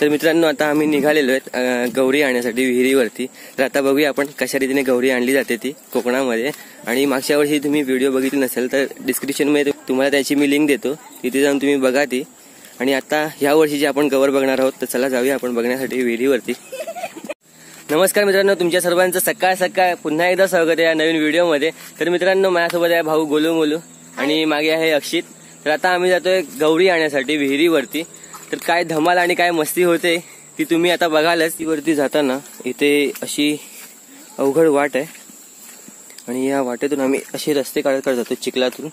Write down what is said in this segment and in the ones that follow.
तर मित्रांनो आता आम्ही निघालेलो आहेत गौरी आणण्यासाठी विहिरीवरती. तर आता बघूया आपण कशा रीतीने गौरी आणली जाते ती कोकणामध्ये. आणि मागच्या वर्षी तुम्ही व्हिडिओ बघितली नसेल तर डिस्क्रिप्शनमध्ये तुम्हाला त्याची मी लिंक देतो, तिथे जाऊन तुम्ही बघा ती. आणि आता ह्या वर्षीची आपण गौर बघणार आहोत, तर चला जाऊया आपण बघण्यासाठी विहिरीवरती. नमस्कार मित्रांनो, तुमच्या सर्वांचं सकाळ सकाळ पुन्हा एकदा स्वागत आहे या नवीन व्हिडिओमध्ये. तर मित्रांनो, माझ्यासोबत आहे भाऊ गोलू मोलू आणि मागे आहे अक्षित. तर आता आम्ही जातोय गौरी आणण्यासाठी विहिरीवरती. तर काय धमाल आणि काय मस्ती होते ती तुम्ही आता बघालच. ती वरती जाताना इथे अशी अवघड वाट आहे आणि या वाटेतून आम्ही असे रस्ते काढत जातो चिखलातून.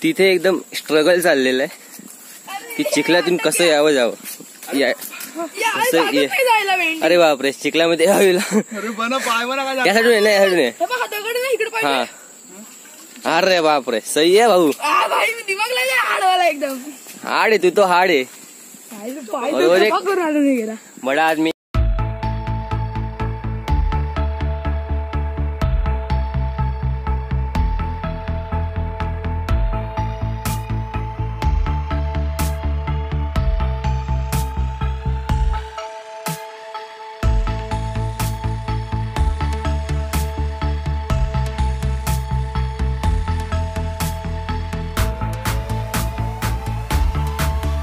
तिथे एकदम स्ट्रगल चाललेलं आहे की चिखलातून कसं यावं जावं. अरे बापरे, चिखलामध्ये यावी यासाठी नाही. हा अरे बापरे, सही आहे भाऊ. हाड आहे तू, तो हाड आहे. बडा आदमी.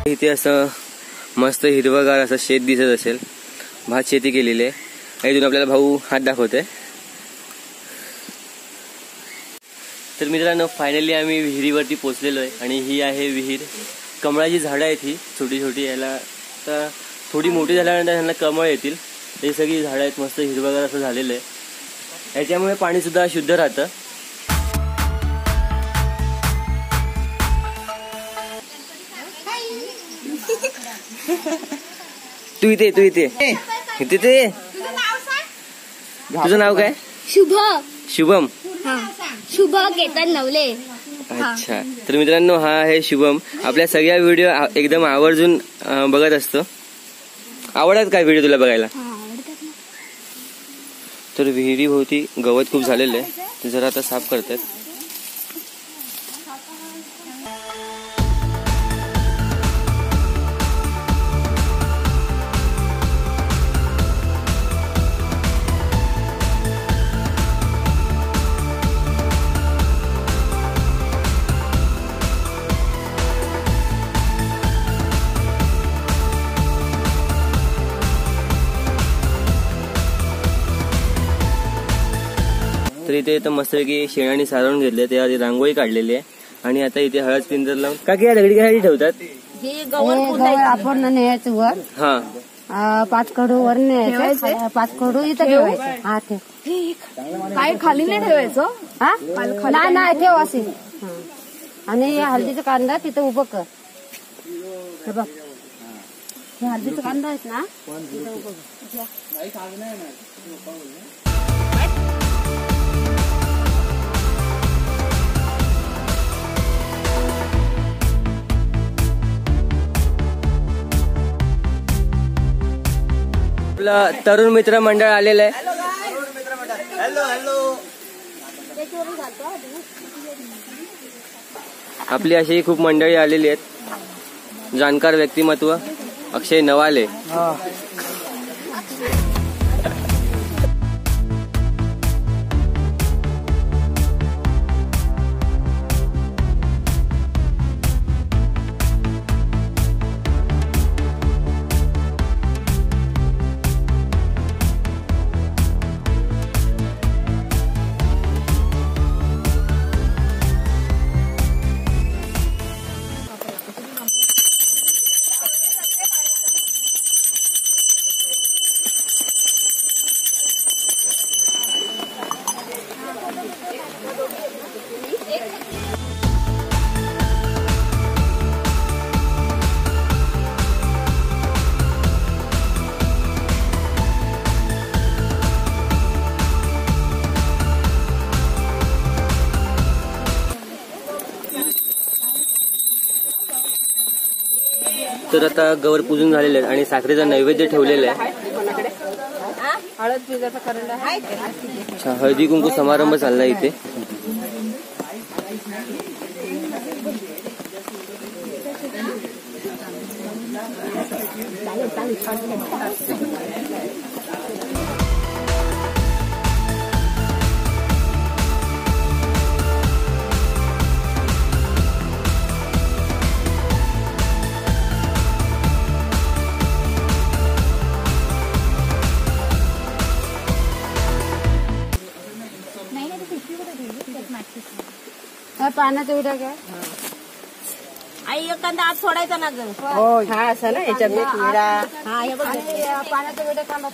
इथे असं मस्त हिरवगार असं शेत दिसत असेल, भात शेती केलेली आहे. इथून आपल्याला भाऊ हात दाखवतोय. तर मित्रांनो, फायनली आम्ही विहिरीवरती पोहोचलेलो आहे आणि ही आहे विहीर. कमळाची झाडं आहेत ही छोटी छोटी. याला तर थोडी मोठी झाल्यानंतर ह्यांना कमळ येतील. हे सगळी झाडं आहेत, मस्त हिरवगार असं झालेलं आहे. याच्यामुळे पाणी सुद्धा शुद्ध राहतं. तू इथे इथे तुझं नाव काय? शुभम. शुभ केतन नवले. अच्छा, तर मित्रांनो हा आहे शुभम. आपल्या सगळ्या व्हिडिओ एकदम आवर्जून बघत असतो. आवडतात काय व्हिडिओ तुला बघायला? तर विहिरी भोवती गवत खूप झालेलं आहे, ते जरा आता साफ करतात. तर इथे मस्तपैकी शेणाने सारवून घेतले, त्यावर रांगोळी काढलेली आहे. आणि आता इथे हळद पिंजर लावून का की दगडी काय ठेवतात? आपण न्यायचं वर. हा, 5 कडू वर न्यायचं, 5 कडू इथं ठेवायचं. हा ठेव. काय खाली नाही ठेवायचं? हा नाही ठेव असे. आणि हळदीचा कांदा तिथं उभं कर. हे बघ, हे हळदीचा कांदा आहेत ना, तिथं उभं कर. आपलं तरुण मित्र मंडळ आलेलं आहे. आपली अशी खूप मंडळी आलेली आहेत. जाणकार व्यक्तिमत्व अक्षय नवाले. तर आता गवर पूजून झालेले आहेत आणि साखरेचा नैवेद्य ठेवलेला आहे. अच्छा, हळदी कुंकू समारंभ चाललाय इथे. पाण्याचा विडा काय आई एखादा आज सोडायचा ना ग. हा असं ना याच्यात विडा. हा हे बघ पाण्याचा विडा कांदा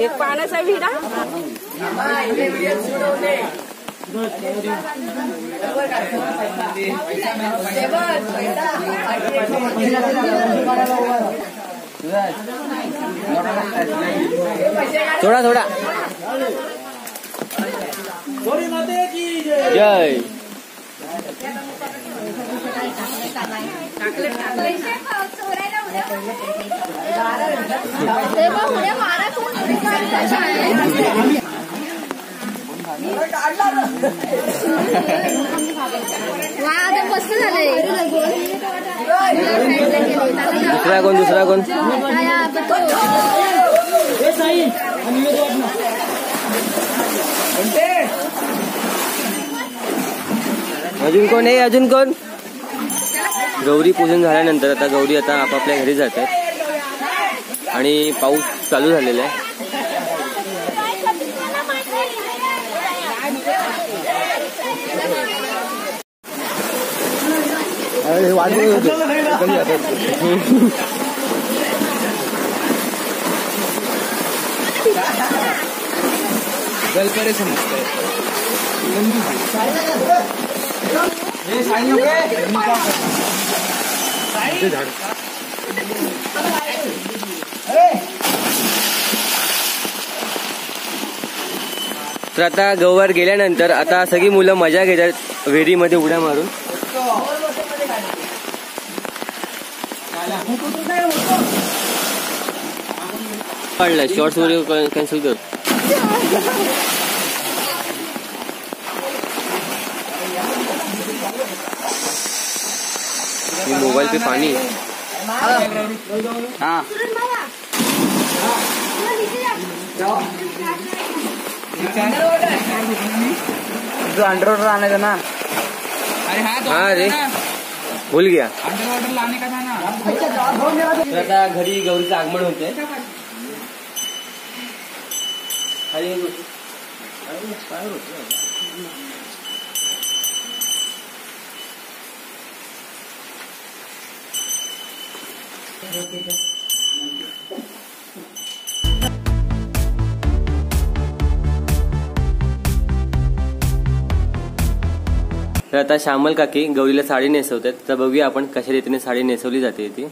एक पाण्याचा विडा. थोडा थोडा जय. मस्त झालंय. दुसरा कोण अजून कोण. गौरी पूजन झाल्यानंतर आता गौरी आपापल्या घरी जातात आणि पाऊस चालू झालेला आहे. गलपरे समजते तर आता गौवर गेल्यानंतर आता सगळी मुलं मजा घेतात विहिरीमध्ये उड्या मारून. काढला शॉर्ट्स व्हिडिओ कॅन्सल कर. मोबाइल पे पानी. हाँ जो अंडर वाटर आने का ना. हाँ रे भूल गया. अंडर वाटर लाने का था ना. आता घरी गौरीचं आगमन होते. तर आता श्यामल काकी गौरीला साडी नेसवतात. तर बघूया आपण कशा रीतीने साडी नेसवली जाते ती.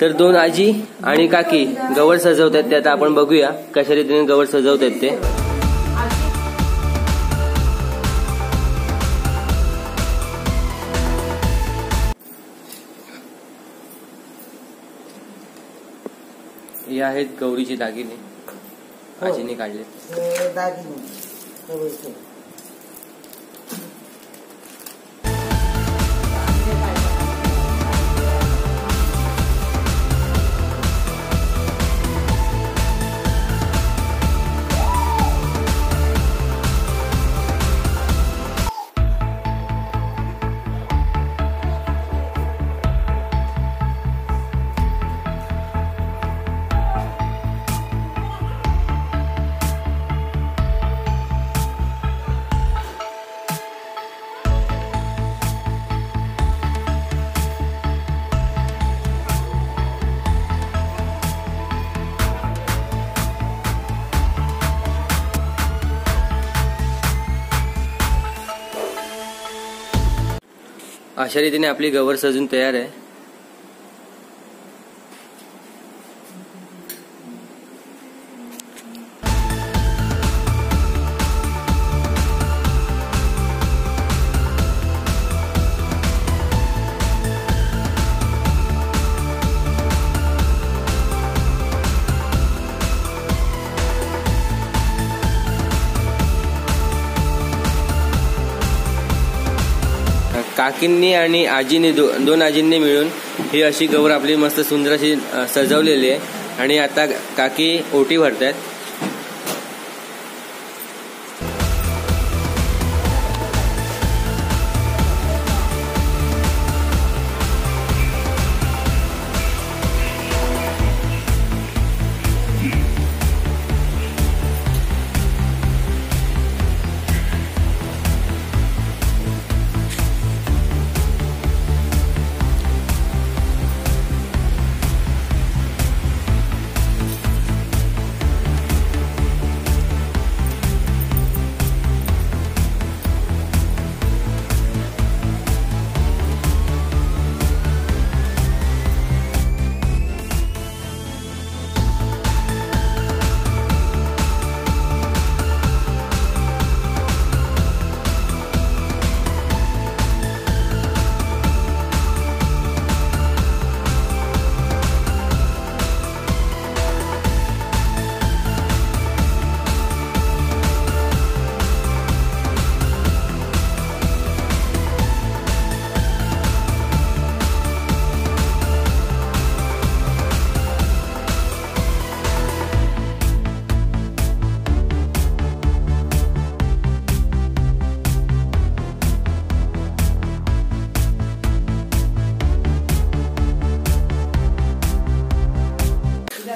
तर दोन आजी आणि काकी गवर सजवतात ते आता आपण बघूया कशा रीतीने गवर सजवतात ते. हे आहेत गौरीचे दागिने आजीने काढले. अशा रीतीने आपली गौर सजून तयार आहे. काकींनी आणि आजीने दोन आजींनी मिळून ही अशी गौर आपली मस्त सुंदर अशी सजवलेली आहे. आणि आता काकी ओटी भरतायत.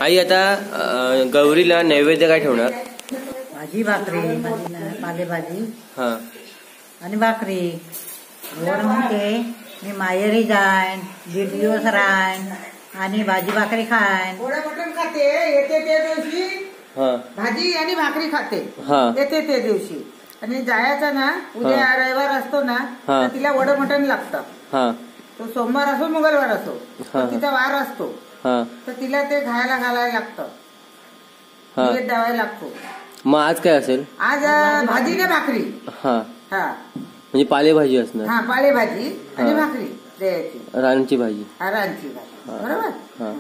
आई आता गौरीला नैवेद्य काय ठेवणार? भाजी भाकरी, पालेभाजी हा आणि भाकरी. गोड म्हणते मी माहेरी जाईन, 1.5 दिवस राहीन आणि भाजी भाकरी खाईन. गोडा मटण खाते येते त्या दिवशी, हा भाजी आणि भाकरी खाते हा येते त्या दिवशी. आणि जायचं ना उद्या रविवार असतो ना तर तिला वड मटण लागतं. हा तो सोमवार असो मंगळवार असो तर तिचा वार असतो हा तर तिला ते घालायला लागतं, हा नैवेद्य द्यावायला लागतो. मग आज काय असेल? आज भाजी ना भाकरी. हा हा म्हणजे पालेभाजी असणार. हा पालेभाजी आणि भाकरी द्यायची, रानची भाजी. रानची भाजी. बरोबर. हा.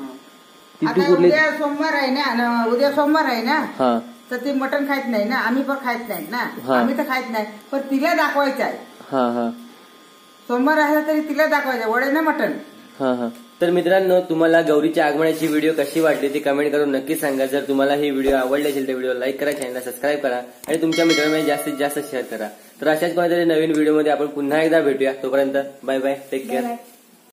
आता उद्या सोमवार आहे ना, उद्या सोमवार आहे ना हा तर ती मटण खायत नाही ना, आम्ही पण खायत नाहीत ना. हा. आम्ही तर खायत नाही पण तिला दाखवायचं आहे. हा हा सोमवार असला तरी तिला दाखवायचं वडे ना मटण. हा हा तर मित्रांनो, तुम्हाला गौरीच्या आगमनाची व्हिडिओ कशी वाटली ती कमेंट करून नक्की सांगा. जर तुम्हाला ही व्हिडिओ आवडली असेल तर व्हिडिओ लाईक करा, चॅनलला सबस्क्राईब करा आणि तुमच्या मित्रांमध्ये जास्तीत जास्त शेअर करा. तर अशाच कोणत्यातरी नवीन व्हिडिओमध्ये आपण पुन्हा एकदा भेटूया. तोपर्यंत बाय बाय, टेक केअर.